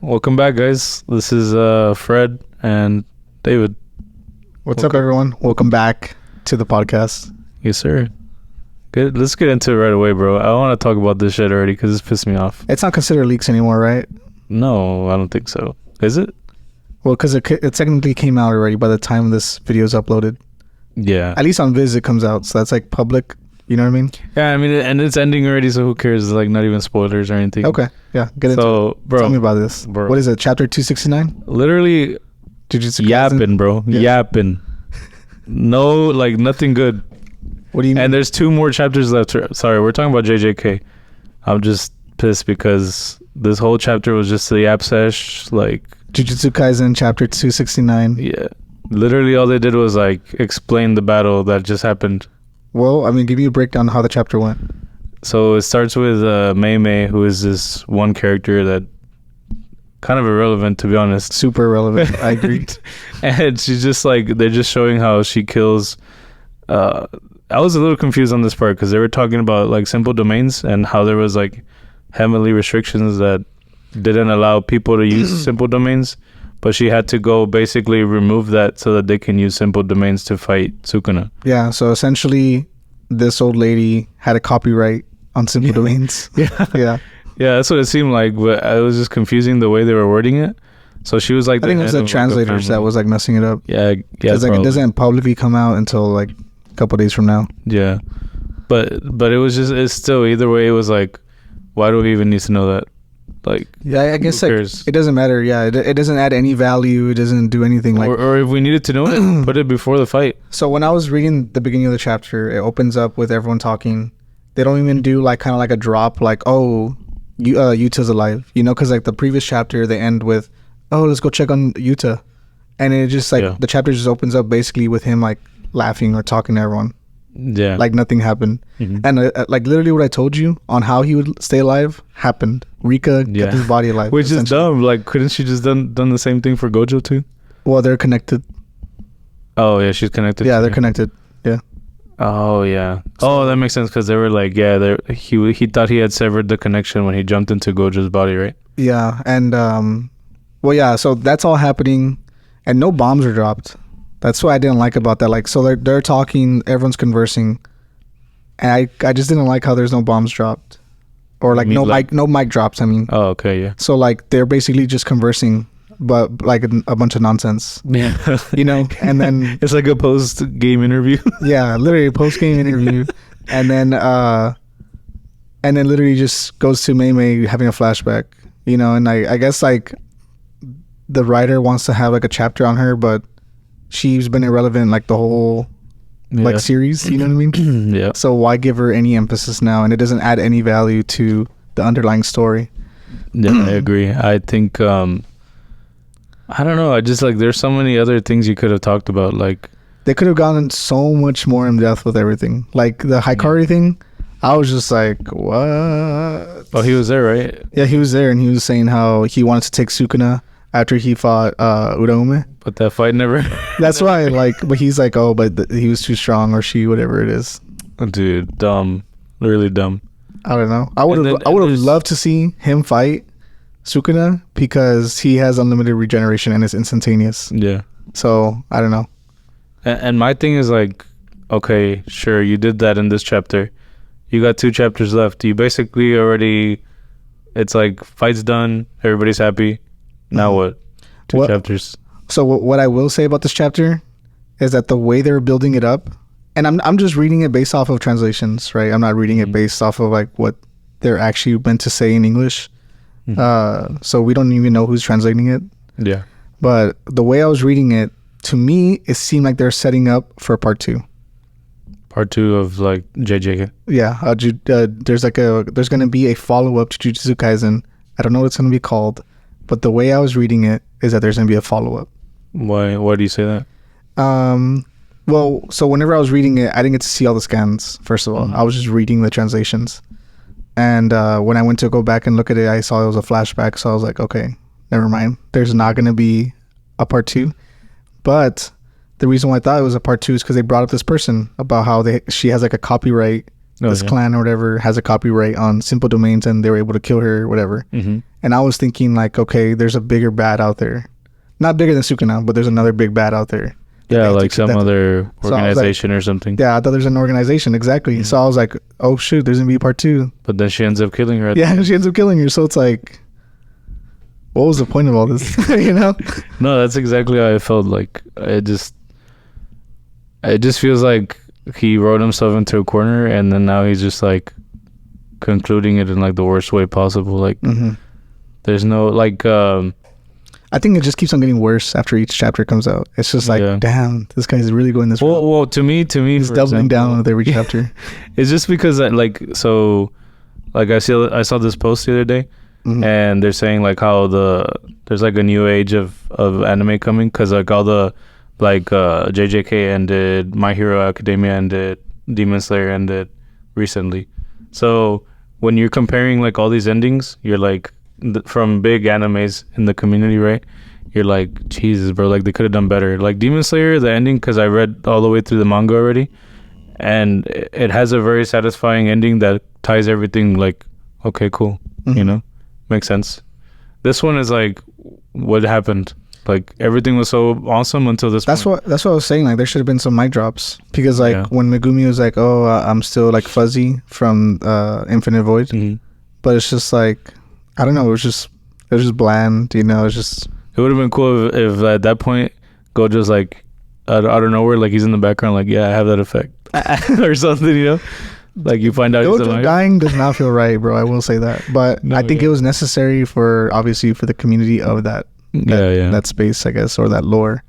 Welcome back, guys. This is Fred and David. What's up, everyone? Welcome back to the podcast. Yes, sir. Good. Let's get into it right away, bro. I want to talk about this shit already because it's pissed me off. It's not considered leaks anymore, right? No, I don't think so. Is it? Well, because it technically came out already by the time this video is uploaded. Yeah. At least on Viz it comes out, so that's like public. You know what I mean? Yeah, I mean, and it's ending already, so who cares? It's like not even spoilers or anything. Okay. Yeah. Get into it. Bro, tell me about this. Bro. What is it? Chapter 269? Literally Jujutsu Kaisen? yapping, bro. Yeah. Yapping. No, like nothing good. What do you mean? And there's 2 more chapters left. Sorry, we're talking about JJK. I'm just pissed because this whole chapter was just the yap sesh. Like Jujutsu Kaisen chapter 269. Yeah. Literally all they did was like explain the battle that just happened. Well, I mean, give me a breakdown of how the chapter went. So it starts with Mei Mei, who is this one character that kind of irrelevant, to be honest. Super irrelevant. I agree. And she's just like, they're just showing how she kills. I was a little confused on this part because they were talking about like simple domains and how there was like heavily restrictions that didn't allow people to use simple domains. But she had to go basically remove that so that they can use simple domains to fight Sukuna. Yeah, so essentially, this old lady had a copyright on simple domains. Yeah. Yeah. Yeah, that's what it seemed like, but it was just confusing the way they were wording it. So she was like, I think it was the translators that was like messing it up. Yeah, because like it doesn't publicly come out until like a couple days from now. Yeah, but it was just, it's still either way. It was like, why do we even need to know that? Like, yeah, I guess like it doesn't matter. Yeah, it doesn't add any value. It doesn't do anything. Like, or if we needed to know it, put it before the fight. So when I was reading the beginning of the chapter, it opens up with everyone talking. They don't even do like kind of like a drop, like, oh, Yuta's alive, you know, because like the previous chapter they end with, oh, let's go check on Yuta, and it just like the chapter just opens up basically with him like laughing or talking to everyone. Yeah, like nothing happened. And like literally what I told you on how he would stay alive happened. Rika kept his body alive, which is dumb. Like, couldn't she just done the same thing for Gojo too? Well, they're connected. Oh yeah, she's connected. Yeah, they're connected. Yeah. Oh yeah. So, that makes sense because they were like, yeah, he thought he had severed the connection when he jumped into Gojo's body, right? Yeah, and well, yeah. So that's all happening, and no bombs are dropped. That's what I didn't like about that. Like, so they're talking, everyone's conversing, and I just didn't like how there's no bombs dropped, or like no mic drops. I mean. Oh, okay, yeah. So like they're basically just conversing, but like a bunch of nonsense. Yeah. You know, and then it's like a post-game interview. Yeah, literally a post-game interview, and then literally just goes to Mei Mei having a flashback. You know, and I guess like the writer wants to have like a chapter on her, but she's been irrelevant like the whole like series, you know what I mean? Yeah. So why give her any emphasis now? And it doesn't add any value to the underlying story. Yeah, I agree. I think I don't know. I just like there's so many other things you could have talked about. Like they could have gone so much more in depth with everything. Like the Hikari thing, I was just like, what? Oh, he was there, right? Yeah, he was there, and he was saying how he wanted to take Sukuna after he fought Uraume. But that fight never. That's why, like, but he's like, oh, but he was too strong, or she, whatever it is. Dude, dumb, really dumb. I don't know. I would have loved to see him fight Sukuna because he has unlimited regeneration and it's instantaneous. Yeah. So I don't know. And my thing is like, okay, sure, you did that in this chapter. You got 2 chapters left. You basically already. It's like fight's done. Everybody's happy. Now what? 2 chapters. So what I will say about this chapter is that the way they're building it up, and I'm just reading it based off of translations, right? I'm not reading it based off of like what they're actually meant to say in English. So we don't even know who's translating it. Yeah. But the way I was reading it, to me, it seemed like they're setting up for part 2. Part 2 of like JJ. Yeah. There's gonna be a follow-up to Jujutsu Kaisen. I don't know what it's gonna be called, but the way I was reading it is that there's gonna be a follow-up. Why do you say that? Well, so whenever I was reading it, I didn't get to see all the scans, first of all. I was just reading the translations. And when I went to go back and look at it, I saw it was a flashback. So I was like, okay, never mind. There's not going to be a part 2. But the reason why I thought it was a part 2 is because they brought up this person about how she has like a copyright. This clan or whatever has a copyright on simple domains and they were able to kill her or whatever. And And I was thinking like, okay, there's a bigger bad out there, not bigger than Sukuna, but there's another big bad out there. Yeah, like some other organization or something. Yeah, I thought there's an organization, exactly. Mm-hmm. So I was like, oh shoot, there's gonna be part 2. But then she ends up killing her. Yeah, she ends up killing her. So it's like, what was the point of all this? You know? No, that's exactly how I felt. Like it just feels like he wrote himself into a corner, and then now he's just like concluding it in like the worst way possible. Like there's no like. I think it just keeps on getting worse after each chapter comes out. It's just like, damn, this guy's really going this route. Well, to me, he's doubling down with every chapter. It's just because I saw this post the other day, and they're saying like how there's like a new age of anime coming, because like all the like JJK ended, My Hero Academia ended, Demon Slayer ended recently. So when you're comparing like all these endings, you're like, from big animes in the community, right? You're like, Jesus, bro, like they could have done better. Like Demon Slayer, the ending, because I read all the way through the manga already, and it has a very satisfying ending that ties everything. Like, okay, cool, you know, makes sense. This one is like, what happened? Like everything was so awesome until this. That's what I was saying. Like there should have been some mic drops, because like when Megumi was like, "Oh, I'm still like fuzzy from Infinite Void," but it's just like, I don't know. It was just bland, you know. It would have been cool if at that point Gojo's like out of nowhere, like he's in the background, like, yeah, I have that effect or something, you know. Like you find out Gojo dying does not feel right, bro. I will say that, but I think it was necessary for the community of that space, I guess, or that lore.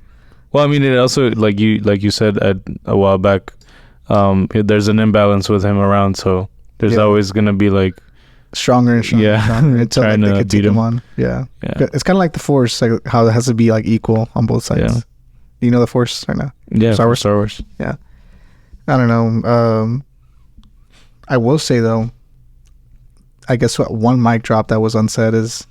Well, I mean, it also like you said a while back, there's an imbalance with him around, so there's always gonna be like stronger and stronger, until like, they could take him on. Yeah. It's kind of like the Force, like how it has to be like equal on both sides. Yeah. You know the Force right now? Yeah, Star Wars. Yeah. I don't know. I will say though, I guess one mic drop that was unsaid is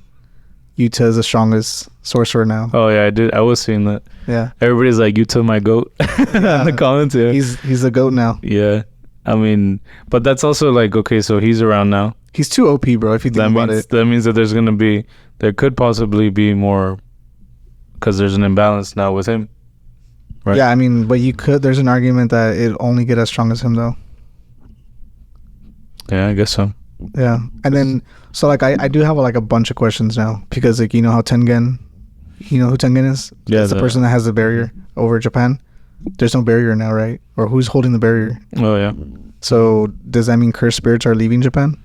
Yuta is the strongest sorcerer now. Oh yeah, I was seeing that. Yeah. Everybody's like, Yuta my goat in the comments. Yeah. He's the goat now. Yeah. I mean, but that's also like, okay, so he's around now. He's too OP, bro, if you think about it. That means that there could possibly be more, because there's an imbalance now with him. Right? Yeah, I mean, but there's an argument that it'll only get as strong as him, though. Yeah, I guess so. Yeah. And then, so like, I do have like a bunch of questions now, because like, you know how Tengen, you know who Tengen is? Yeah. It's the person that has the barrier over Japan. There's no barrier now, right? Or who's holding the barrier? Oh, yeah. So does that mean cursed spirits are leaving Japan?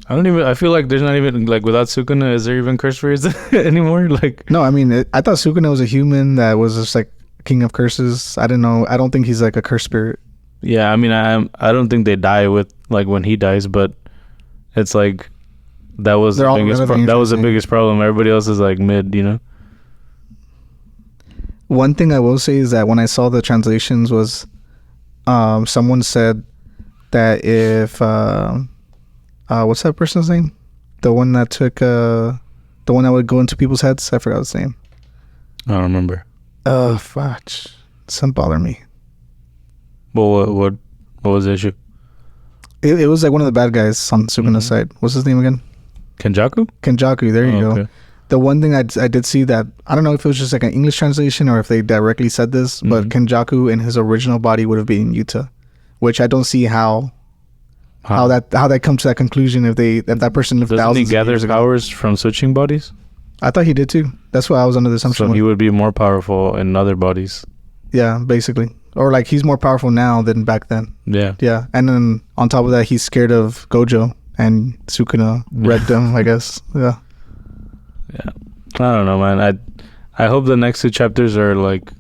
I feel like there's not even, like, without Sukuna, is there even cursed spirits anymore? Like, no, I mean, I thought Sukuna was a human that was just like king of curses. I don't know. I don't think he's like a cursed spirit. Yeah, I mean, I don't think they die with, like, when he dies, but it's like, that was the biggest problem. Everybody else is like mid, you know? One thing I will say is that when I saw the translations was, someone said that if what's that person's name? The one that took the one that would go into people's heads. I forgot his name. I don't remember. Oh, fuck! Doesn't bother me. Well, what was the issue? It was like one of the bad guys on Sukuna's side. What's his name again? Kenjaku. There you go. Okay. The one thing I did see that, I don't know if it was just like an English translation or if they directly said this, but Kenjaku in his original body would have been Yuta, which I don't see how that comes to that conclusion if that person lived thousands of years ago. Doesn't he gather powers from switching bodies? I thought he did too. That's why I was under the assumption. So he would be more powerful in other bodies. Yeah, basically. Or like he's more powerful now than back then. Yeah. Yeah. And then on top of that, he's scared of Gojo and Sukuna read them, I guess. Yeah. Yeah. I don't know, man. I hope the next two chapters are like...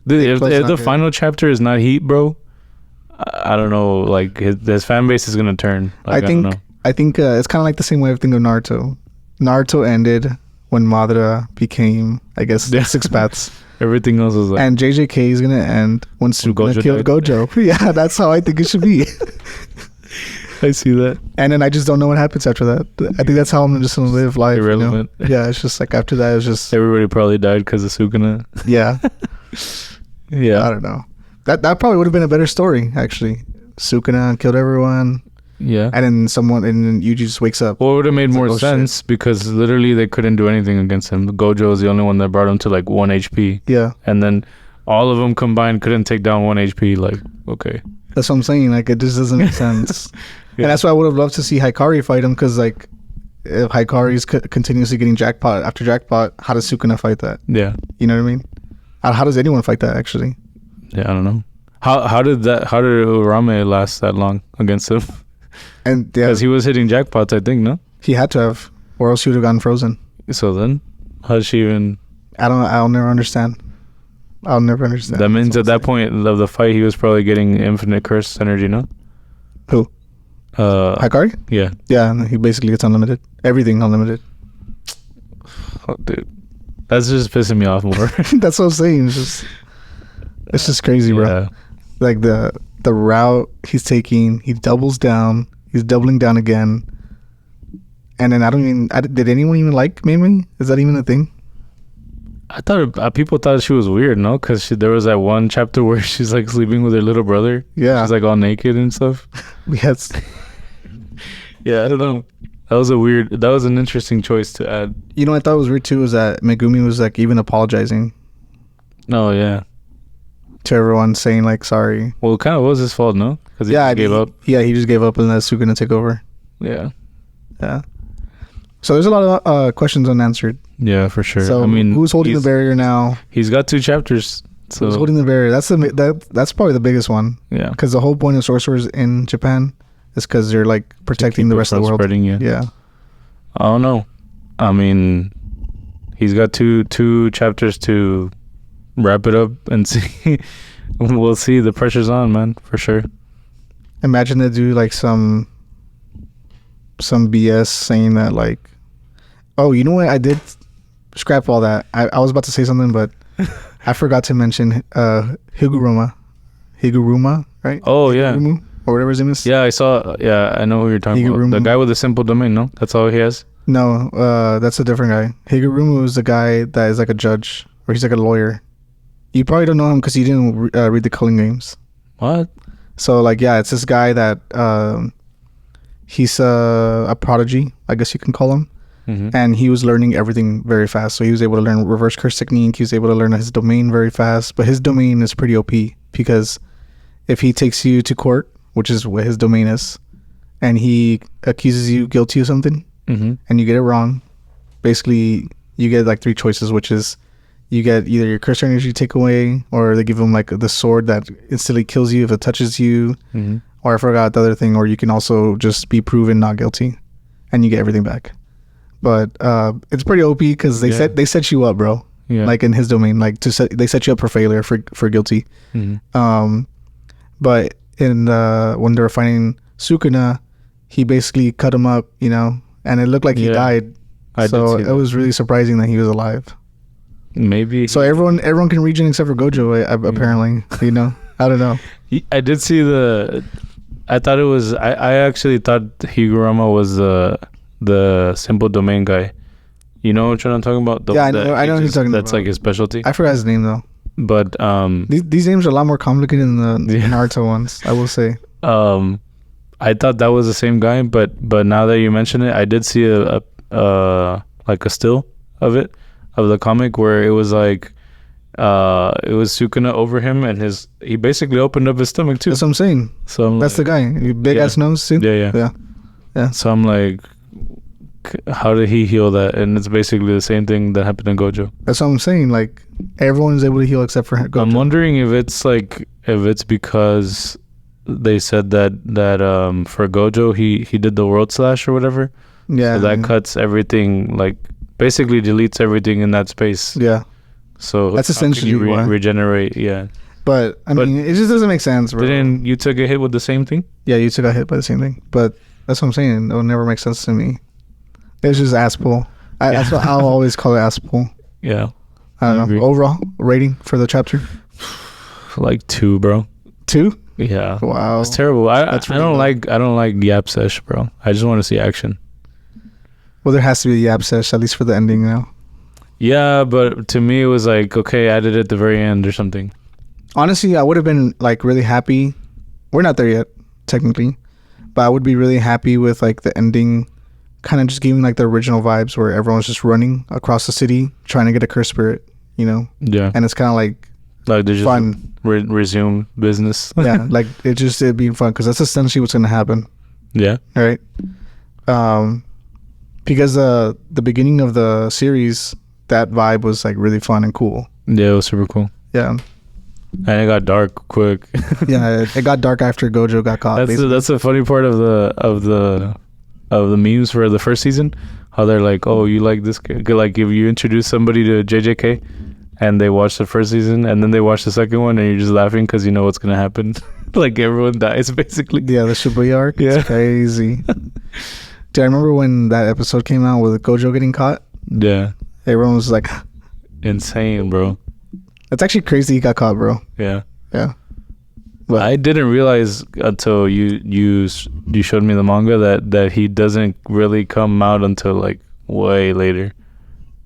Dude, if the final chapter is not Heat, bro, I don't know. Like, his fan base is going to turn. Like, I think it's kind of like the same way I think of Naruto. Naruto ended when Madara became, I guess, Six Paths. Everything else was like... And JJK is going to end when Sukuna killed Gojo. Yeah, that's how I think it should be. I see that. And then I just don't know what happens after that. I think that's how I'm just going to live life. Irrelevant. You know? Yeah, it's just like after that, it's just... Everybody probably died because of Sukuna. Yeah. Yeah. I don't know. That probably would have been a better story, actually. Sukuna killed everyone. Yeah. And then Yuji just wakes up. Well, it would have made more like, oh, sense because literally they couldn't do anything against him. Gojo was the only one that brought him to like 1 HP. Yeah. And then all of them combined couldn't take down 1 HP. Like, okay. That's what I'm saying. Like, it just doesn't make sense. Yeah. And that's why I would have loved to see Hikari fight him, because like, if Hikari's continuously getting jackpot after jackpot, how does Sukuna fight that? Yeah. You know what I mean? How does anyone fight that, actually? Yeah, I don't know. How did Urame last that long against him? And yeah, Because he was hitting jackpots, I think, no? he had to have, or else he would have gotten frozen. So then, how'd she even... I'll never understand. I'll never understand. That means at that point of the fight, he was probably getting infinite curse energy, no? Who? Hikari? Yeah. Yeah, and he basically gets unlimited. Everything unlimited. Oh, dude. That's just pissing me off more. That's what I'm saying. It's just crazy, bro. Yeah. Like the route he's taking, he doubles down. He's doubling down again. And then did anyone even like Mimi? Is that even a thing? I thought people thought she was weird, no? Because there was that one chapter where she's like sleeping with her little brother. Yeah. She's like all naked and stuff. Yes. Yeah, I don't know. That was an interesting choice to add. You know what I thought was weird too was that Megumi was like even apologizing Oh, yeah. to everyone, saying like sorry. Well, it kind of was his fault, no? Because he gave up. Yeah, he just gave up and let Sukuna take over. Yeah. Yeah. So there's a lot of questions unanswered. Yeah, for sure. So I mean, who's holding the barrier now? He's got 2 chapters. So Who's holding the barrier? That's probably the biggest one. yeah. Because the whole point of sorcerers in Japan is because they're like protecting the rest of the world. Spreading, Yeah. I don't know. I mean, he's got two chapters to wrap it up and see. We'll see. The pressure's on, man, for sure. Imagine they do like some BS saying that like, oh, you know what? I did scrap all that. I was about to say something, but I forgot to mention Higuruma, right? Oh, yeah. Higurumu, or whatever his name is. Yeah, I know who you're talking about. The guy with the simple domain, no? That's all he has? No, that's a different guy. Higurumu is the guy that is like a judge, or he's like a lawyer. You probably don't know him because you didn't read the Culling Games. What? So like, yeah, it's this guy that he's a prodigy, I guess you can call him. Mm-hmm. And he was learning everything very fast. So he was able to learn reverse curse technique. He was able to learn his domain very fast. But his domain is pretty OP, because if he takes you to court, which is what his domain is, and he accuses you guilty of something, Mm-hmm. and you get it wrong, basically you get like 3 choices, which is you get either your curse energy take away, or they give him like the sword that instantly kills you if it touches you, Mm-hmm. or I forgot the other thing, or you can also just be proven not guilty and you get everything back. But it's pretty OP because they set you up, bro. Yeah. Like in his domain, like they set you up for failure, for guilty. Mm-hmm. But in when they were fighting Sukuna, he basically cut him up, you know, and it looked like he died. So it was really surprising that he was alive. Maybe. So everyone can regen except for Gojo, apparently. You know, I don't know. I did see I thought it was. I actually thought Higuruma was the simple domain guy. You know which one I'm talking about? I know who you're talking about. That's like his specialty. I forgot his name though. But these names are a lot more complicated than the Naruto ones, I will say. I thought that was the same guy, but now that you mention it, I did see a like a still of the comic where it was like it was Sukuna over him, and he basically opened up his stomach too. That's what I'm saying. So that's the guy, big ass nose too. Yeah. So I'm like, how did he heal that? And it's basically the same thing that happened in Gojo. That's what I'm saying. Like everyone is able to heal except for Gojo. I'm wondering if it's because they said that for Gojo he did the world slash or whatever. Yeah. So that cuts everything, like basically deletes everything in that space. Yeah. So that's essentially regenerate. Yeah. But I mean, it just doesn't make sense, bro. Didn't you took a hit with the same thing? Yeah, you got hit by the same thing. But that's what I'm saying. It will never make sense to me. It's just ass pull. That's what I'll always call it, ass pull. Yeah. I don't know. Overall rating for the chapter? Like 2, bro. 2? Yeah. Wow. It's terrible. I don't like Yap Sesh, bro. I just want to see action. Well, there has to be a Yap Sesh, at least for the ending now. Yeah, but to me it was like, okay, add it at the very end or something. Honestly, I would have been like really happy. We're not there yet, technically. But I would be really happy with like the ending, kind of just giving like the original vibes where everyone's just running across the city trying to get a curse spirit, you know? Yeah. And it's kind of like Like they just fun. resume business. Yeah, like it being fun because that's essentially what's gonna happen. Yeah. Right. Because the beginning of the series, that vibe was like really fun and cool. Yeah, it was super cool. Yeah. And it got dark quick. Yeah, it got dark after Gojo got caught. That's the funny part of the memes for the first season. How they're like, oh, you like this guy? Like if you introduce somebody to JJK and they watch the first season and then they watch the second one and you're just laughing because you know what's gonna happen. Like everyone dies basically. Yeah, the Shibuya arc. Yeah. It's crazy. Dude, I remember when that episode came out with Gojo getting caught. Yeah. Everyone was like, insane, bro. it's actually crazy he got caught, bro. Yeah. Yeah. But I didn't realize until you showed me the manga that he doesn't really come out until like way later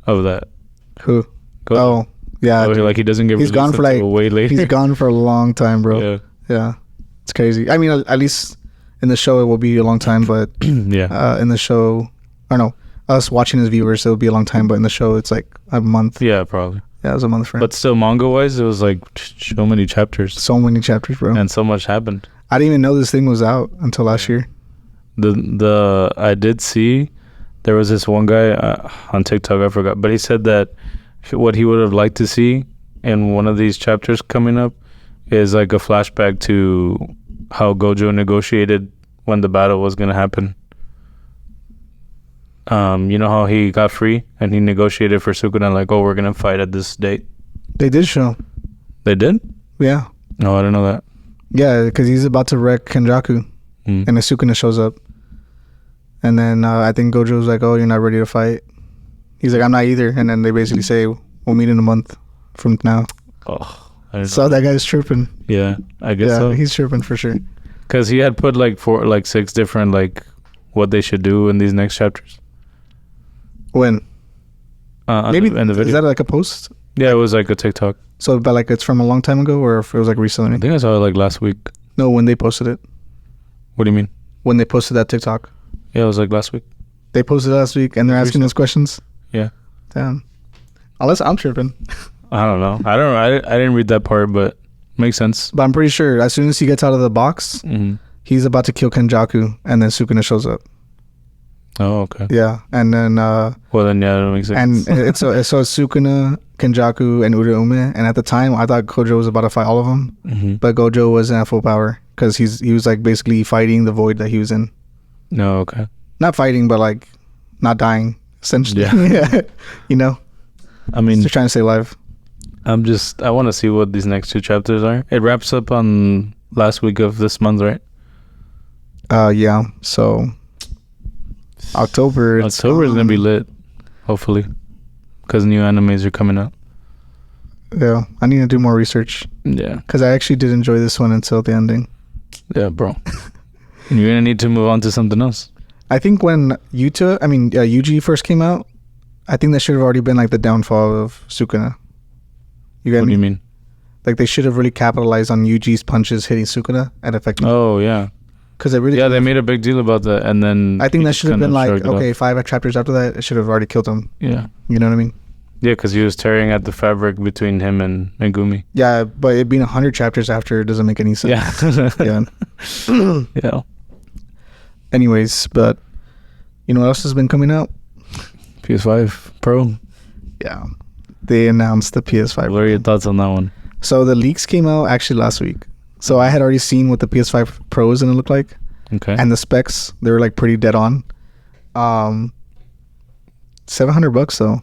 of that. Who? Gojo. Oh, yeah. Oh, like he doesn't get He's released gone for like until way later. He's gone for a long time, bro. Yeah. Yeah. It's crazy. I mean, at least in the show it will be a long time, but Yeah. in the show, I don't know, us watching as viewers it'll be a long time, but in the show it's like a month. Yeah, probably. Yeah, it was a month for him. But still, manga wise, it was like so many chapters So many chapters, bro. and so much happened. I didn't even know this thing was out until last year. The I did see there was this one guy on TikTok, I forgot, but he said that what he would have liked to see in one of these chapters coming up is like a flashback to how Gojo negotiated when the battle was gonna happen. You know how he got free and he negotiated for Sukuna, like, oh, we're gonna fight at this date. They did show. They did? Yeah. No, I didn't know that. Yeah, because he's about to wreck Kenjaku, and Sukuna shows up. And then I think Gojo's like, oh, you're not ready to fight. He's like, I'm not either. And then they basically say, we'll meet in a month from now. Oh, I didn't So know. that guy's tripping. Yeah, I guess Yeah, so. he's tripping for sure. Because he had put like 6 different like what they should do in these next chapters. When? Maybe in the video. is that like a post? Yeah, it was like a TikTok. So, but like it's from a long time ago, or if it was like I recently? think I saw it like last week. No, when they posted it. What do you mean? When they posted that TikTok, Yeah, it was like last week. they posted it last week, and they're asking those questions. Yeah. Damn. Unless I'm tripping, I don't know. I didn't read that part, but makes sense. but I'm pretty sure as soon as he gets out of the box, Mm-hmm. he's about to kill Kenjaku, and then Sukuna shows up. Oh, okay. Yeah, and then Well, then yeah, that makes sense. and it's Sukuna, Kenjaku, and Uraume. And at the time, I thought Gojo was about to fight all of them, Mm-hmm. but Gojo wasn't at full power because he was like basically fighting the void that he was in. No, okay. Not fighting, but like not dying essentially. Yeah. Yeah. You know, I mean, just trying to stay alive. I want to see what these next 2 chapters are. It wraps up on last week of this month, right? Yeah. So October October is gonna be lit, hopefully, because new animes are coming out. Yeah, I need to do more research Yeah, because I actually did enjoy this one until the ending. yeah, bro. You're gonna need to move on to something else. I think when Yuji first came out, I think that should have already been like the downfall of Sukuna. You get What do me? you mean? Like they should have really capitalized on Yuji's punches hitting Sukuna and affecting. Oh yeah, Because it really. yeah. They made a big deal about that, and then I think he that just should have kind been of like shrugged it okay, off. 5 chapters after that, it should have already killed him. Yeah, You know what I mean? yeah, because he was tearing at the fabric between him and Megumi. Yeah, but it being 100 chapters after doesn't make any sense. Yeah, Yeah. yeah. Anyways, but you know what else has been coming out? PS5 Pro. Yeah, they announced the PS5. What are your thoughts on that one? So the leaks came out actually last week. So I had already seen what the PS5 Pro is gonna look like, Okay. and the specs they were like pretty dead on. $700 though.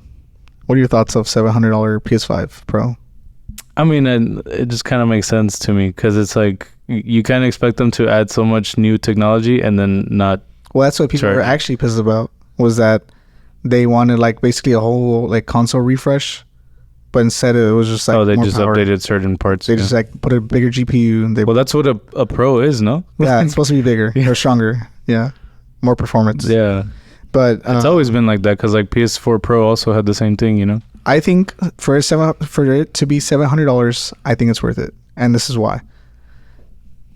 What are your thoughts of $700 PS5 Pro? I mean, it just kind of makes sense to me because it's like you can't expect them to add so much new technology and then not. Well, that's what people Sure. were actually pissed about, was that they wanted like basically a whole like console refresh, but instead it was just like They more just power. updated certain parts. They yeah. just like put a bigger GPU and they Well, that's what a Pro is, no? yeah, it's supposed to be bigger Yeah. or stronger. Yeah, more performance. Yeah, But it's always been like that because like PS4 Pro also had the same thing, you know. I think for it to be $700, I think it's worth it, and this is why.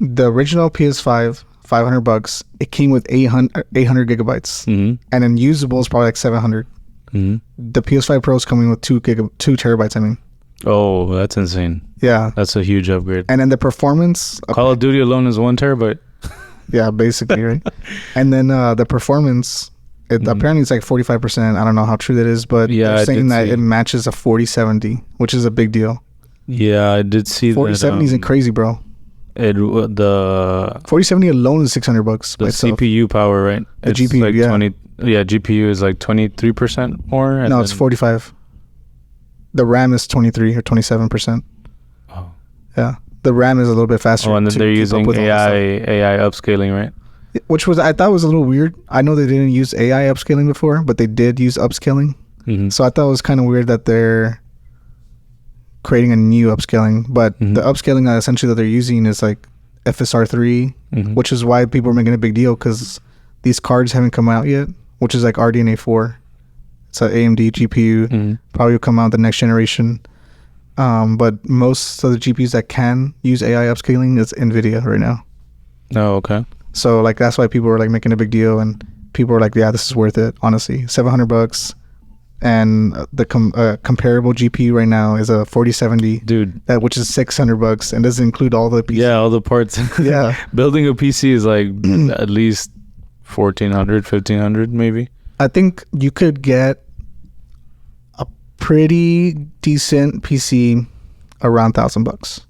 The original PS5 $500. It came with 800 gigabytes, and then usable is probably like 700. The PS5 Pro is coming with 2 terabytes. I mean, oh, that's insane. Yeah, that's a huge upgrade. And then the performance. Call of Duty alone is 1 terabyte. Yeah, basically, right? And then the performance. Apparently it's like 45%. I don't know how true that is, but they're saying that it matches a 4070, which is a big deal. Yeah, I did see 4070 isn't crazy, bro. The 4070 alone is $600. The CPU power, right? The GPU, like yeah. 20. Yeah, GPU is like 23% more. And no, it's 45. The RAM is 23 or 27%. Oh. Yeah, the RAM is a little bit faster. Oh, and then they're using AI upscaling, right? Which I thought was a little weird. I know they didn't use AI upscaling before, but they did use upscaling. So I thought it was kind of weird that they're creating a new upscaling. But the upscaling essentially that they're using is like FSR3, which is why people are making a big deal, because these cards haven't come out yet, which is like RDNA 4. It's an AMD GPU. Probably will come out the next generation. But most of the GPUs that can use AI upscaling is NVIDIA right now. Oh, okay. So like that's why people are like making a big deal, and people are like, yeah, this is worth it. Honestly, $700, and the comparable GPU right now is a 4070, dude. Which is $600, and doesn't include all the PC. Yeah, all the parts. Yeah, building a PC is like at least $1,400, $1,500 maybe. I think you could get a pretty decent PC around $1,000.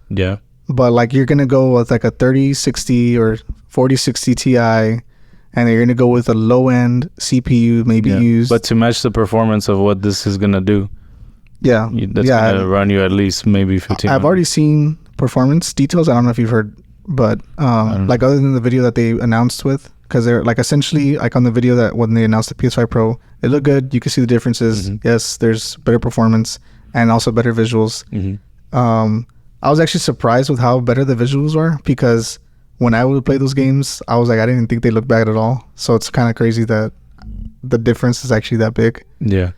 Yeah. But like you're gonna go with like a 3060 or 4060 Ti, and you're gonna go with a low end CPU maybe used. But to match the performance of what this is gonna do, that's gonna run you at least maybe 15. I've already seen performance details. I don't know if you've heard, but like other than the video that they announced with, because they're like essentially like on the video that when they announced the PS5 Pro, it looked good. You can see the differences. Yes, there's better performance and also better visuals. I was actually surprised with how better the visuals were, because when I would play those games, I was like, I didn't think they looked bad at all. So it's kind of crazy that the difference is actually that big. Yeah.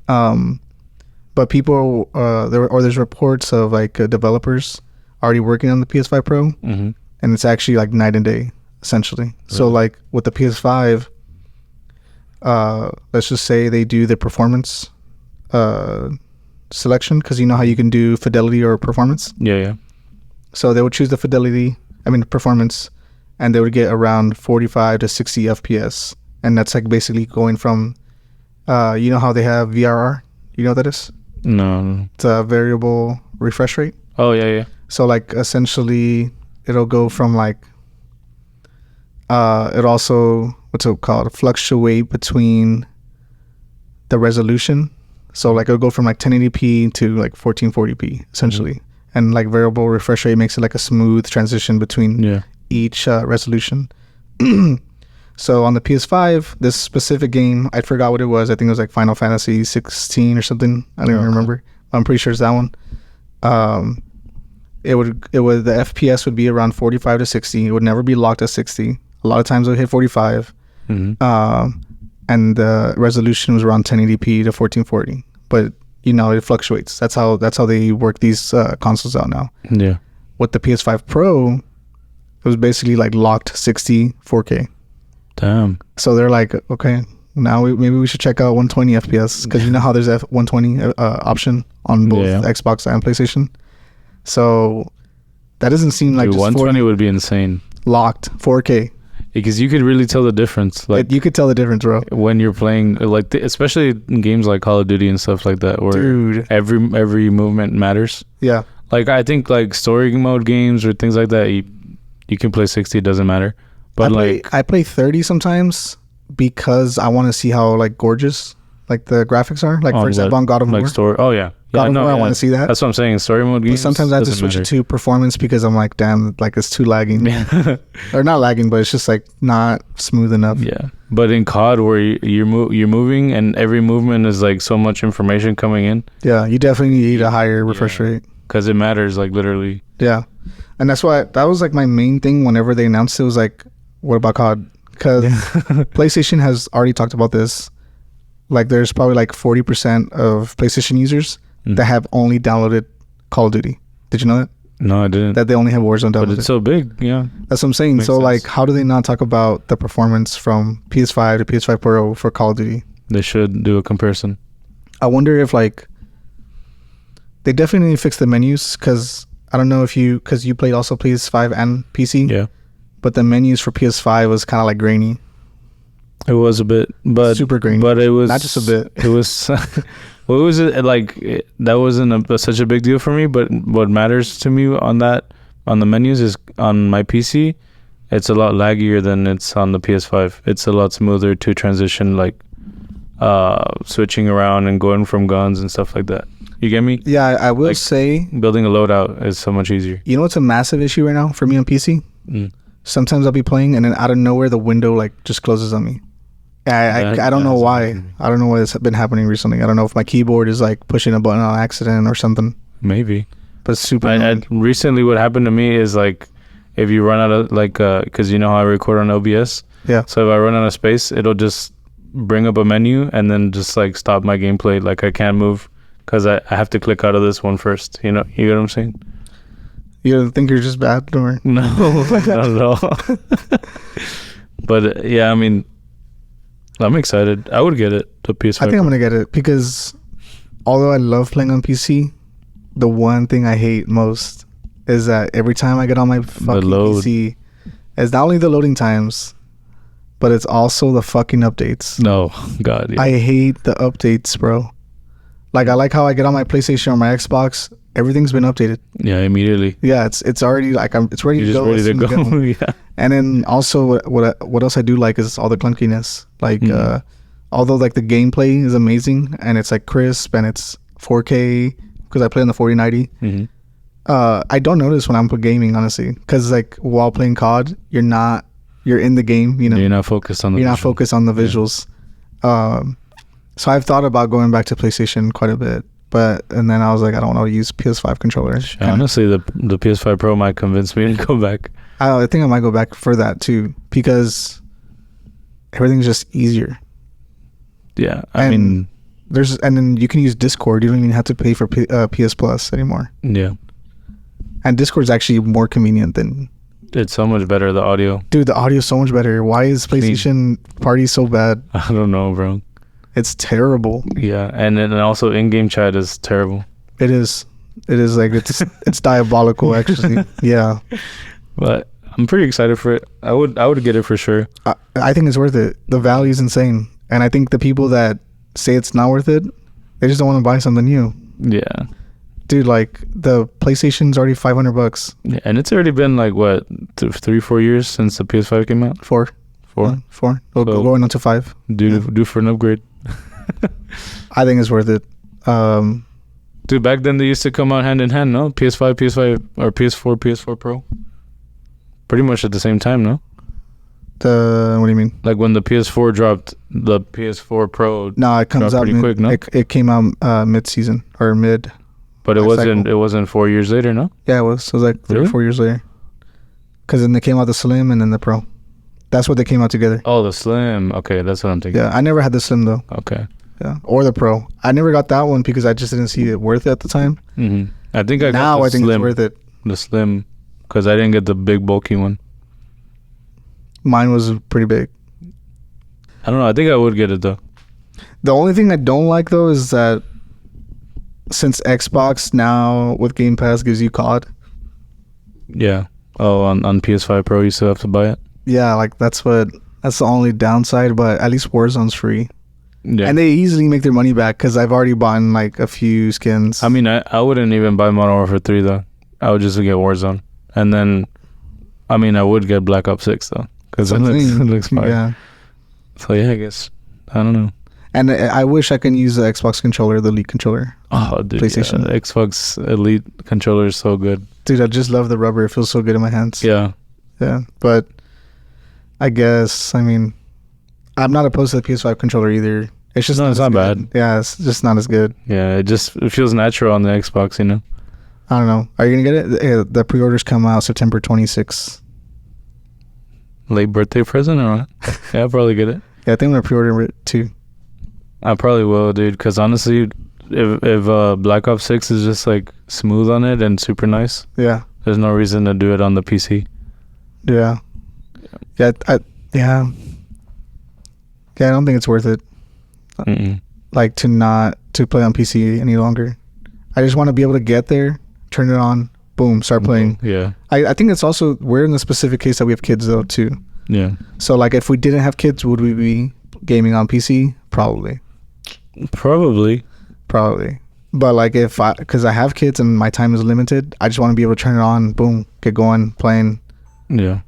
But people, there's reports of like developers already working on the PS5 Pro, and it's actually like night and day, essentially. Really? So like with the PS5, let's just say they do the performance selection, because you know how you can do fidelity or performance. Yeah. So they would choose the performance, and they would get around 45 to 60 FPS, and that's like basically going from, you know how they have VRR? You know what that is? No. It's a variable refresh rate. Oh yeah. So like essentially, it'll go from like, it also what's it called? Fluctuate between the resolution. So like it'll go from like 1080p to like 1440p essentially, and like variable refresh rate makes it like a smooth transition between each resolution. So on the PS5, this specific game, I forgot what it was. I think it was like Final Fantasy 16 or something. I don't even remember. I'm pretty sure it's that one. The FPS would be around 45 to 60. It would never be locked at 60. A lot of times it would hit 45. And the resolution was around 1080p to 1440, but you know it fluctuates. That's how they work these consoles out now. Yeah. With the PS5 Pro, it was basically like locked 60 4K. Damn. So they're like, okay, now maybe we should check out 120 FPS, because you know how there's a 120 option on both Xbox and PlayStation. So that doesn't seem like 120 would be insane. Locked 4K. Because you could really tell the difference. Like you could tell the difference, bro. When you're playing, like especially in games like Call of Duty and stuff like that, where every movement matters. Yeah. Like I think like story mode games or things like that, you can play 60, it doesn't matter. But I play 30 sometimes because I want to see how like gorgeous like the graphics are. Like for example, on God of War. Story. Oh yeah. God of War, I want to see that. That's what I'm saying. Story mode games. But sometimes I have to switch it to performance because I'm like, damn, like it's too lagging. Or not lagging, but it's just like not smooth enough. Yeah. But in COD, where you're moving and every movement is like so much information coming in. Yeah, you definitely need a higher refresh rate. Because it matters, like literally. Yeah. And that's why that was like my main thing whenever they announced it, was like, what about COD? Because PlayStation has already talked about this. Like there's probably like 40% of PlayStation users that have only downloaded Call of Duty. Did you know that? No, I didn't. That they only have Warzone But downloaded. it's so big, yeah. That's what I'm saying. Makes So sense. like, how do they not talk about the performance from PS5 to PS5 Pro for Call of Duty? They should do a comparison. I wonder if like they definitely fix the menus, because I don't know if because you played also PS5 and PC. Yeah. But the menus for PS5 was kind of like grainy. It was a bit, but Super grainy. But it was Not just a bit. It was. What was it like? That wasn't such a big deal for me. But what matters to me on the menus is on my PC. It's a lot laggier than it's on the PS5. It's a lot smoother to transition, like switching around and going from guns and stuff like that. You get me? Yeah, I will Like, say, building a loadout is so much easier. you know what's a massive issue right now for me on PC? Mm. Sometimes I'll be playing and then out of nowhere the window like just closes on me. I don't know why. I don't know what's been happening recently. I don't know if my keyboard is like pushing a button on accident or something. Maybe. But it's super I annoying. recently, what happened to me is like, if you run out of like, because you know how I record on OBS. Yeah. So if I run out of space, it'll just bring up a menu and then just like stop my gameplay. Like I can't move because I have to click out of this one first. You know what I'm saying? You think you're just bad, or No, not at all. But yeah, I mean, I'm excited. I would get it. The PS5. I think I'm gonna get it because although I love playing on PC, the one thing I hate most is that every time I get on my fucking load. PC, it's not only the loading times, but it's also the fucking updates. No, God. Yeah. I hate the updates, bro. Like I like how I get on my PlayStation or my Xbox, everything's been updated. Yeah, immediately. Yeah, it's already like it's ready You're to just go. ready as to soon as I get go. home. Yeah. And then also what else I do like is all the clunkiness. Like although like the gameplay is amazing and it's like crisp and it's 4K because I play on the 4090. Mm-hmm. I don't notice when I'm gaming, honestly, because like while playing COD, you're in the game, you know. You're not focused on the. You're not visual. focused on the visuals. So I've thought about going back to PlayStation quite a bit, and then I was like, I don't want to use PS5 controllers. Honestly, the PS5 Pro might convince me to go back. I think I might go back for that too because everything's just easier. Yeah, I mean, and then you can use Discord. You don't even have to pay for PS Plus anymore. yeah, And Discord's actually more convenient than. it's so much better. The audio. Dude, the audio is so much better. Why is PlayStation Party so bad? I don't know, bro. It's terrible. Yeah, and then also in-game chat is terrible. It is. It is like it's diabolical actually. Yeah. But I'm pretty excited for it. I would get it for sure. I think it's worth it. The value is insane, and I think the people that say it's not worth it, they just don't want to buy something new. Yeah. Dude, like the PlayStation's already $500. Yeah, and it's already been like what 3-4 years since the PS5 came out. Four. Four. We'll So- going on to 5. Due for an upgrade. I think it's worth it. Dude, back then they used to come out hand in hand, no? PS5 or PS4 Pro. Pretty much at the same time, no? What do you mean? Like when the PS4 dropped, the PS4 Pro, No, it comes Dropped out pretty quick, no? It came out mid-season or mid. but it life wasn't. cycle. It wasn't 4 years later, no? Yeah, it was. It was like 3 or Really? 4 years later. Because then they came out the Slim and then the Pro. That's what they came out together. Oh, the Slim. Okay, that's what I'm thinking. Yeah, I never had the Slim though. Okay. Yeah, or the Pro. I never got that one because I just didn't see it worth it at the time. Mm-hmm. I think I got Now the I think Slim. it's worth it. The Slim, because I didn't get the big bulky one. Mine was pretty big. I don't know. I think I would get it though. The only thing I don't like though is that since Xbox now with Game Pass gives you COD, Yeah. Oh, on PS5 Pro, you still have to buy it. yeah, like that's the only downside. But at least Warzone's free, Yeah. and they easily make their money back because I've already bought like a few skins. I mean, I wouldn't even buy Modern Warfare 3 though. I would just get Warzone, and then, I mean, I would get Black Ops 6 though, because it looks fire. Yeah, So yeah, I guess I don't know. and I wish I can use the Xbox controller, the Elite controller. Oh, dude, PlayStation. yeah, the Xbox Elite controller is so good. Dude, I just love the rubber. It feels so good in my hands. Yeah, Yeah, but I guess, I mean, I'm not opposed to the PS5 controller either. It's just No, it's as not good. bad. Yeah, it's just not as good. yeah. It feels natural on the Xbox, you know. I don't know. Are you gonna get it? The pre-orders come out September 26th. Late birthday present or what? Yeah, I'll probably get it. Yeah, I think I'm gonna pre-order it too. I probably will, dude. Because honestly, if Black Ops 6 is just like smooth on it and super nice, Yeah, There's no reason to do it on the PC. Yeah. Yeah. Yeah. I don't think it's worth it. Like to play on PC any longer. I just want to be able to get there, turn it on, boom, start playing. Yeah. I think it's also, we're in the specific case that we have kids though too. Yeah. So like if we didn't have kids, would we be gaming on PC? Probably. But like because I have kids and my time is limited, I just want to be able to turn it on, boom, get going, playing. Yeah.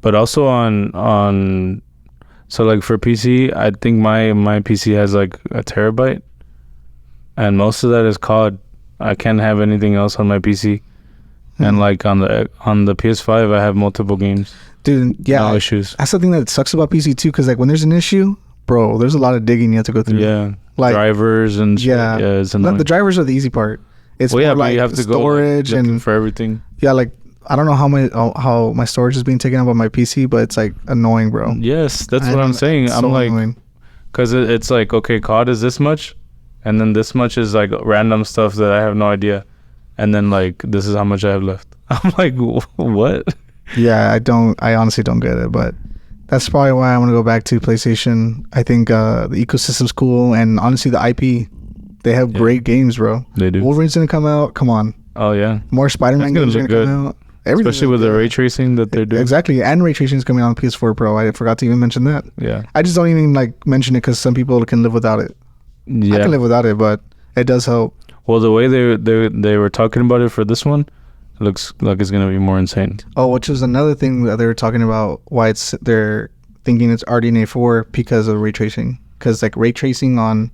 But also on so like for PC, I think my PC has like a terabyte, and most of that is COD. I can't have anything else on my PC. And like on the PS5, I have multiple games. Dude, yeah, no issues. That's the thing that sucks about PC too, because like when there's an issue, bro, there's a lot of digging you have to go through. Yeah, like drivers and shit. Yeah, it's annoying. The drivers are the easy part. It's well, yeah, more like you have to storage go, like, and for everything. Yeah, like I don't know how my storage is being taken up on my PC, but it's like annoying, bro. Yes, that's what I'm saying. I'm like, because it's like, okay, COD is this much, and then this much is like random stuff that I have no idea, and then like this is how much I have left. I'm like, what? Yeah, I honestly don't get it, but that's probably why I want to go back to PlayStation. I think the ecosystem's cool, and honestly, the IP, they have great games, bro. They do. Wolverine's gonna come out. Come on. Oh yeah. More Spider-Man games are gonna come out. Everything, especially with the ray tracing that they're doing. Exactly, and ray tracing is coming out on PS4 Pro. I forgot to even mention that. Yeah. I just don't even like mention it because some people can live without it. Yeah. I can live without it, but it does help. Well, the way they were talking about it for this one, it looks like it's gonna be more insane. Oh, which is another thing that they were talking about, why they're thinking it's RDNA 4 because of ray tracing. Because like ray tracing on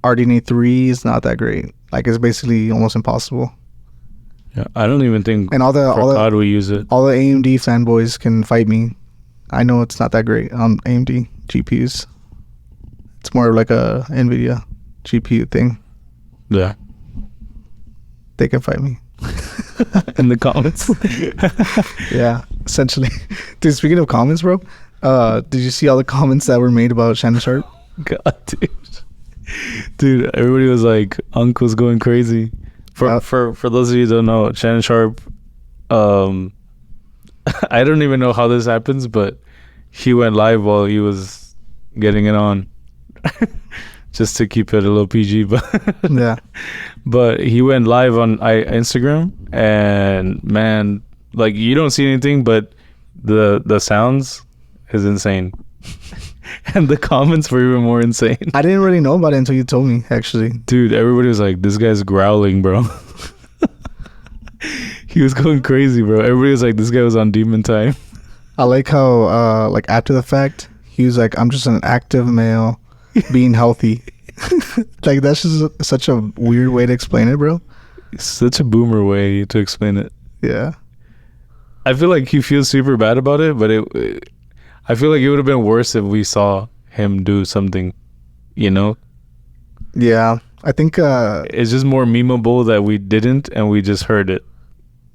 RDNA 3 is not that great. Like it's basically almost impossible. Yeah, I don't even think. And all the COD we use it. All the AMD fanboys can fight me. I know it's not that great on AMD GPUs. It's more like a NVIDIA GPU thing. Yeah. They can fight me. In the comments. Yeah, essentially. Dude, speaking of comments, bro, did you see all the comments that were made about Shannon Sharp? God, dude, everybody was like, Uncle's going crazy. For those of you who don't know, Shannon Sharp, I don't even know how this happens, but he went live while he was getting it on. Just to keep it a little PG, but yeah. But he went live on Instagram, and man, like you don't see anything, but the sounds is insane. And the comments were even more insane. I didn't really know about it until you told me, actually. Dude, everybody was like, this guy's growling, bro. He was going crazy, bro. Everybody was like, this guy was on demon time. I like how like after the fact, he was like, I'm just an active male being healthy. Like that's just such a weird way to explain it, bro. It's such a boomer way to explain it. Yeah. I feel like he feels super bad about it, but I feel like it would have been worse if we saw him do something, you know? Yeah. I think it's just more memeable that we didn't and we just heard it.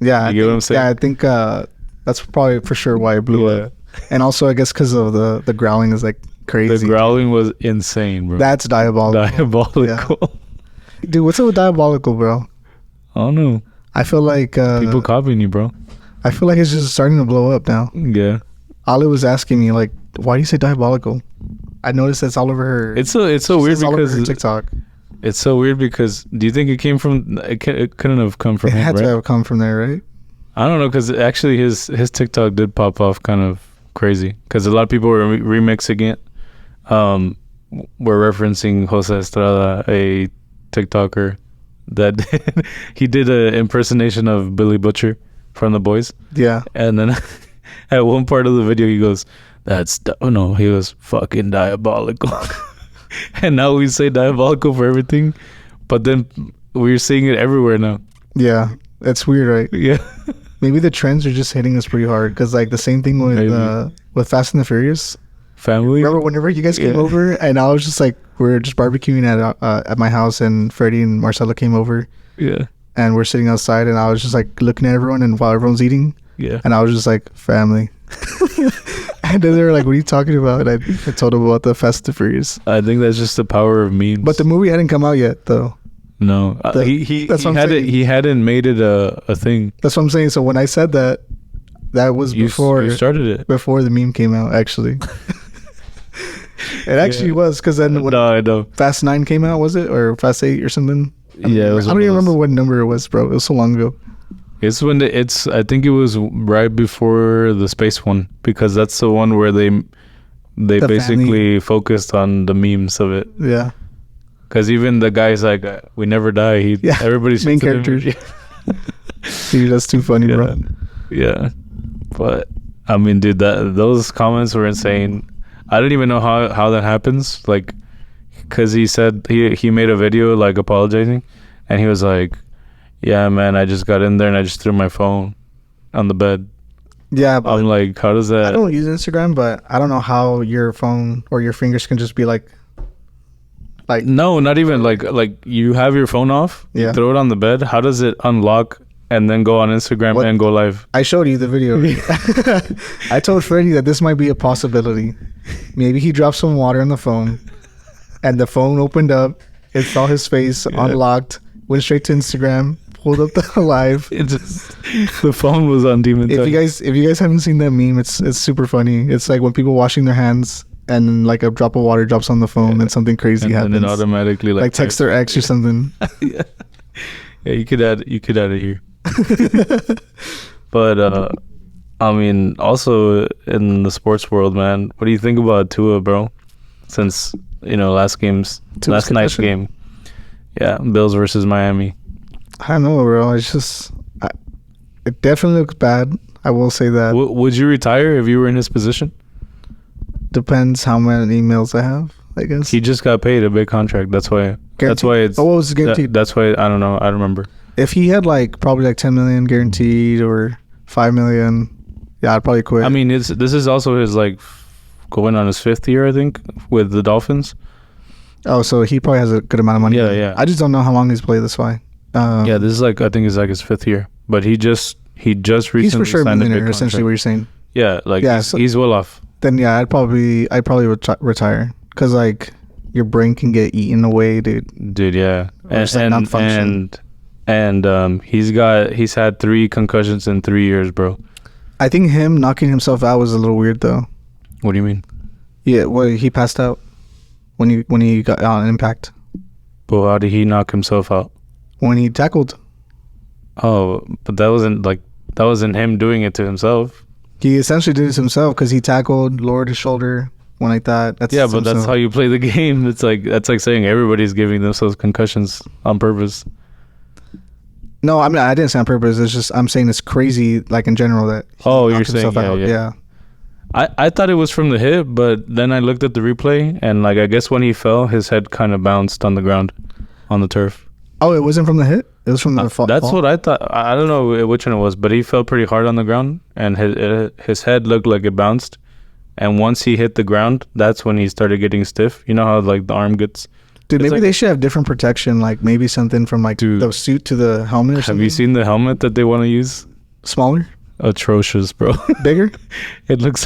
Yeah. You get what I'm saying? Yeah, I think that's probably for sure why it blew up. And also I guess because of the growling is like crazy. The growling was insane, bro. That's diabolical. Yeah. Dude, what's up with diabolical, bro? I don't know. I feel like people copying you, bro. I feel like it's just starting to blow up now. Yeah. Ali was asking me like, why do you say diabolical? I noticed that's all over her. It's so weird because her TikTok. It's so weird because do you think it came from? It couldn't have come from. It had him, to have come from there, right? I don't know because actually his TikTok did pop off kind of crazy because a lot of people were remixing it. We're referencing Jose Estrada, a TikToker that he did an impersonation of Billy Butcher from The Boys. Yeah, and then at one part of the video he goes, he was fucking diabolical. And now we say diabolical for everything, but then we're seeing it everywhere now. Yeah, that's weird, right? Yeah. Maybe the trends are just hitting us pretty hard because like the same thing with Fast and the Furious family. Remember whenever you guys came over and I was just like, we're just barbecuing at my house and Freddie and Marcella came over. Yeah. And we're sitting outside and I was just like looking at everyone and while everyone's eating. Yeah. And I was just like, family. And then they were like, what are you talking about? And I told them about the Fast and the Furious. I think that's just the power of memes. But the movie hadn't come out yet though. No, he That's what I'm saying. he hadn't made it a thing. That's what I'm saying. So when I said that, that was You before started it. before the meme came out. Actually, it actually was, because then when No, I know. Fast 9 came out, was it, or Fast 8 or something? Yeah, it was I don't even remember what number it was, bro. It was so long ago. It's when I think it was right before the space one, because that's the one where they The basically family. focused on the memes of it. Yeah. Because even the guy's like, we never die. Yeah, Everybody's main characters. Dude, that's too funny, Yeah. bro. Yeah, but I mean, dude, those comments were insane. I don't even know how that happens. Like, because he said he made a video like apologizing, and he was like, "Yeah, man, I just got in there and I just threw my phone on the bed." Yeah, but I'm like, how does that? I don't use Instagram, but I don't know how your phone or your fingers can just be like No, not even like you have your phone off. Yeah. You throw it on the bed. How does it unlock and then go on Instagram What? and go live? I showed you the video. I told Freddie that this might be a possibility. Maybe he dropped some water on the phone, and the phone opened up. It saw his face, unlocked, went straight to Instagram, pulled up the live. It just the phone was on demon. If you guys haven't seen that meme, it's super funny. It's like when people washing their hands, and then like a drop of water drops on the phone, and something crazy happens. And it automatically like text their ex or something. Yeah, you could add it here. But I mean, also in the sports world, man, what do you think about Tua, bro? Since last night's concussion. game, yeah, Bills versus Miami. I don't know, bro. It definitely looks bad. I will say that. Would you retire if you were in his position? Depends how many emails I have, I guess. He just got paid a big contract. That's why. Guaranteed? That's why it's. Oh, what was it guaranteed? That's why I don't know. I don't remember. If he had probably 10 million guaranteed or 5 million, yeah, I'd probably quit. I mean, this is also his going on his 5th year, I think, with the Dolphins. Oh, so he probably has a good amount of money. Yeah. I just don't know how long he's played this way. Yeah, this is I think it's his 5th year, but he just recently he's for sure a signed a big millionaire. Essentially, what contract. you're saying. Yeah, he's well off. Then yeah, I'd probably retire, because your brain can get eaten away, dude. Dude, yeah, Or just, not function. and he's had 3 concussions in 3 years, bro. I think him knocking himself out was a little weird, though. What do you mean? Yeah, well, he passed out when he got on impact. But how did he knock himself out? When he tackled. Oh, but that wasn't him doing it to himself. He essentially did it himself, because he tackled, lowered his shoulder, went like that. That's Yeah, but that's how you play the game. That's like saying everybody's giving themselves concussions on purpose. No, I mean, I didn't say on purpose. It's just, I'm saying it's crazy, in general, that he Oh, you're knocked saying, himself out. yeah. I thought it was from the hip, but then I looked at the replay, and I guess when he fell, his head kind of bounced on the ground, on the turf. Oh, it wasn't from the hit? It was from the fall? That's what I thought. I don't know which one it was, but he fell pretty hard on the ground, and his head looked like it bounced. And once he hit the ground, that's when he started getting stiff. You know how the arm gets. Dude, it's maybe they should have different protection, maybe something from Dude, the suit to the helmet or something. Have you seen the helmet that they want to use? Smaller? Atrocious, bro. Bigger? It's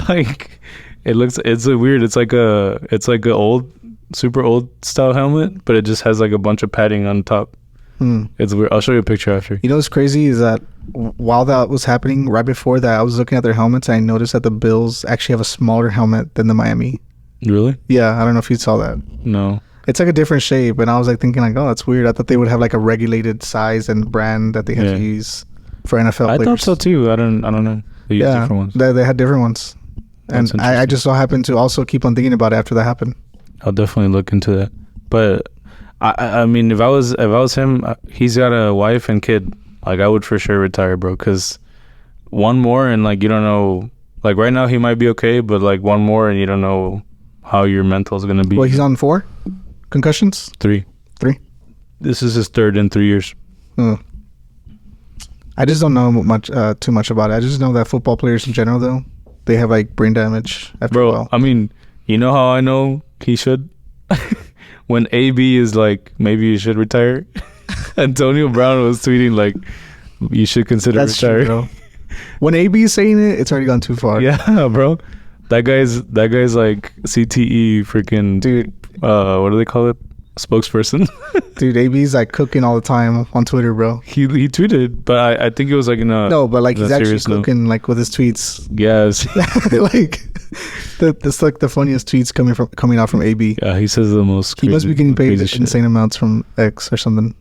a weird. It's like a old, super old style helmet, but it just has a bunch of padding on top. It's weird. I'll show you a picture after. You know what's crazy is that while that was happening, right before that, I was looking at their helmets, and I noticed that the Bills actually have a smaller helmet than the Miami. Really? Yeah, I don't know if you saw that. No. It's a different shape, and I was thinking oh, that's weird. I thought they would have a regulated size and brand that they had to use for NFL I players. thought so too. I don't know. They use different ones. They had different ones. That's And I just so happened to also keep on thinking about it after that happened. I'll definitely look into that. But I mean, if I was him, he's got a wife and kid. I would for sure retire, bro. Because one more and you don't know. Right now he might be okay, but one more and you don't know how your mental is gonna be. Well, he's on 4 concussions. 3. 3. This is his 3rd in 3 years. I just don't know too much about it. I just know that football players in general, though, they have brain damage after a while. I mean, you know how I know he should? When AB is maybe you should retire. Antonio Brown was tweeting you should consider retiring. True, bro. When AB is saying it, it's already gone too far. Yeah, bro. That guy's CTE freaking dude. What do they call it? spokesperson. Dude, AB's like cooking all the time on Twitter, bro. He tweeted, but I think it was like in a No, but like he's actually serious note. cooking like with his tweets. Yes. Like that's like the funniest tweets coming out from AB. Yeah, he says the most. He must be getting paid crazy insane amounts from X or something.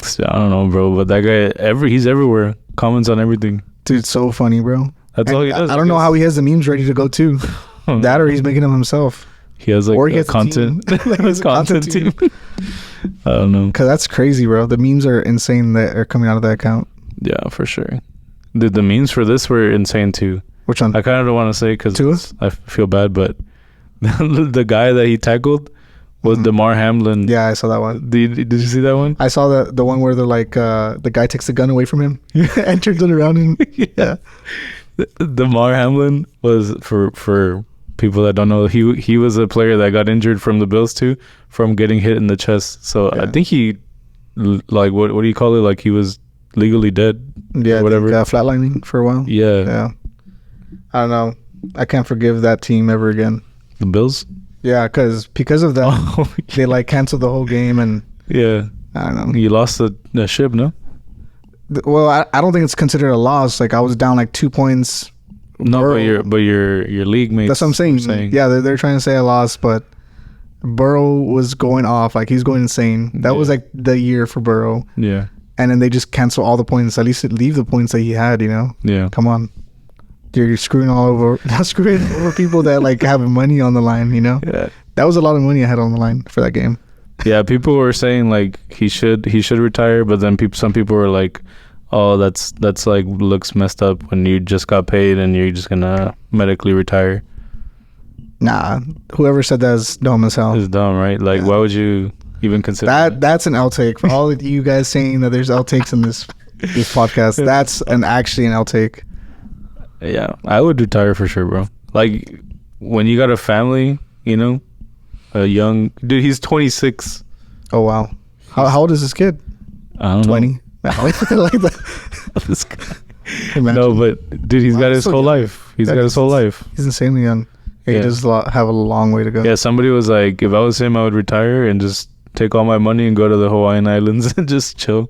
shit. I don't know, bro, but that guy he's everywhere. Comments on everything. Dude, so funny, bro. That's And all he does. I don't know how he has the memes ready to go too. That or he's making them himself. He has like Or he has a content. team. Like, he has a content team. I don't know. Cause that's crazy, bro. The memes are insane that are coming out of that account. Yeah, for sure. The memes for this were insane too. Which one? I kind of don't want to say Tua? because I feel bad, but the guy that he tackled was DeMar Hamlin. Yeah, I saw that one. Did you see that one? I saw the one where they're like the guy takes the gun away from him and turns it around and yeah. DeMar Hamlin was for people that don't know, he was a player that got injured from the Bills too, from getting hit in the chest. So Yeah. I think he like what do you call it? Like he was legally dead. Yeah, or whatever. Flatlining for a while. Yeah. Yeah. I don't know. I can't forgive that team ever again. The Bills. Yeah, because of that, Oh, they like canceled the whole game, and yeah. I don't know. You lost the ship, no? Well, I don't think it's considered a loss. Like I was down like 2 points. No, Burrow. but your league mates. That's what I'm saying. Yeah, they're trying to say I lost, but Burrow was going off. Like he's going insane. That was like the year for Burrow. Yeah. And then they just cancel all the points. At least leave the points that he had. You know. Yeah. Come on. You're screwing all over. Not screwing over people that like have money on the line. You know. Yeah. That was a lot of money I had on the line for that game. Yeah, people were saying like he should retire, but then some people were like, "Oh, that's like looks messed up when you just got paid and you're just gonna medically retire." Nah, whoever said that is dumb as hell. It's dumb, right? Like, Yeah. why would you even consider that? That's an outtake for all of you guys saying that there's outtakes in this podcast. That's actually an outtake. Yeah, I would retire for sure, bro. Like when you got a family, you know, a young dude. He's 26. Oh wow, how old is this kid? I don't 20. know. like that. This guy. Imagine. No, but dude, he's Wow, got his so whole young. life. He's got his whole life. He's insanely young. He Yeah. does have a long way to go. Yeah, somebody was like, if I was him, I would retire and just take all my money and go to the Hawaiian Islands and just chill.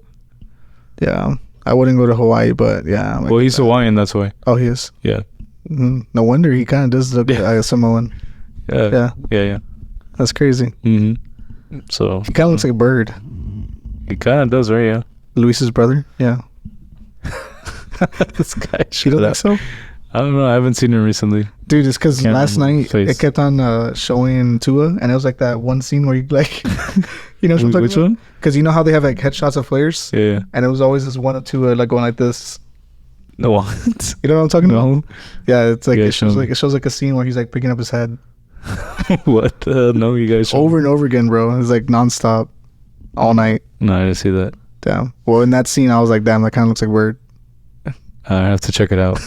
Yeah, I wouldn't go to Hawaii, but yeah. Well, he's Hawaiian, that's why. Oh, he is. Yeah. No wonder he kind of does look Samoan. Yeah. Yeah. That's crazy. Mm-hmm. So He kind of looks like a bird. he kind of does, right? Yeah. Luis's brother. Yeah. This guy. You don't think so? I don't know. I haven't seen him recently. Dude, it's because Can't last remember night his face. it kept on showing Tua, and it was like that one scene where you like, you know, Which one? Because you know how they have like headshots of players, Yeah. and it was always this one of Tua like going like this. No. What? You know what I'm talking about? No. Yeah, it's like You it guys shows show like a scene where he's like picking up his head What? No, you guys. over and over again, bro. It's like nonstop, all night. No, I didn't see that. Damn. Well, in that scene, I was like, damn, that kind of looks like Bird. I have to check it out.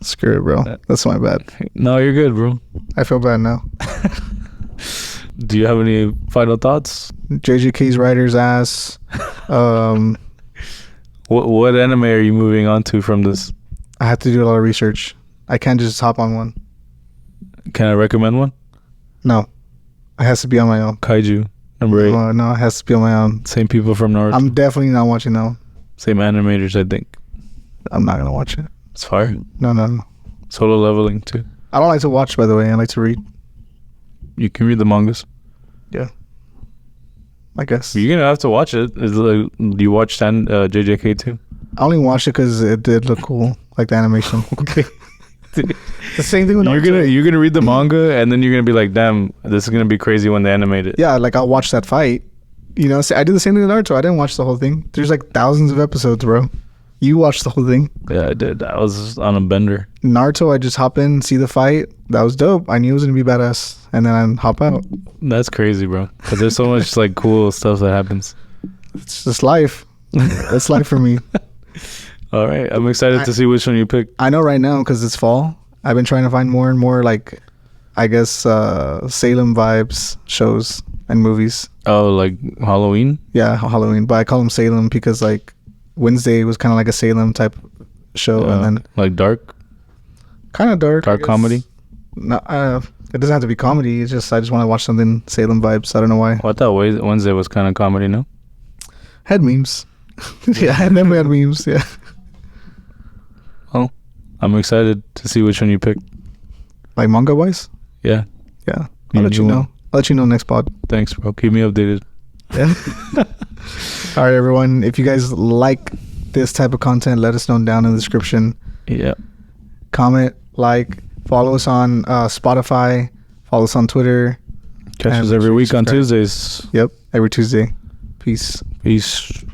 Screw it, bro. That's my bad. No, you're good, bro. I feel bad now. Do you have any final thoughts? JJK's writer's ass. What anime are you moving on to from this? I have to do a lot of research. I can't just hop on one. Can I recommend one? No, it has to be on my own. Kaiju number 8. No, it has to be on my own. Same people from Naruto. I'm definitely not watching that one. Same animators, I think. I'm not gonna watch it. It's fire. No. Solo leveling too. I don't like to watch, by the way. I like to read. You can read the mangas. I guess. You're gonna have to watch it. Is like, you watched JJK too? I only watched it because it did look cool, like the animation. Okay. The same thing with Naruto. You're gonna read the manga and then you're gonna be like, damn, this is gonna be crazy when they animate it. Yeah, like I'll watch that fight. You know, I did the same thing with Naruto. I didn't watch the whole thing. There's like thousands of episodes, bro. You watched the whole thing. Yeah, I did. I was on a bender. Naruto, I just hop in, see the fight. That was dope. I knew it was gonna be badass, and then I hop out. That's crazy, bro. Because there's so much like cool stuff that happens. It's just life. That's life for me. All right, I'm excited to see which one you pick. I know right now because it's fall. I've been trying to find more and more like, I guess Salem vibes shows and movies. Oh, like Halloween? Yeah, Halloween. But I call them Salem because like Wednesday was kind of like a Salem type show, and then like dark kind of dark. I guess. comedy. No, It doesn't have to be comedy. It's just I just want to watch something Salem vibes. I don't know why. Well, I thought Wednesday was kind of comedy, no? Had memes. Yeah, I definitely had memes. Yeah. Well, I'm excited to see which one you pick. Like manga wise. Yeah. Yeah. I'll let you know. I'll let you know next pod. Thanks, bro. Keep me updated. Yeah. All right, everyone. If you guys like this type of content, let us know down in the description. Yeah. Comment, like, follow us on Spotify, follow us on Twitter. Catch us every week on Tuesdays. Yep, every Tuesday. Peace. Peace.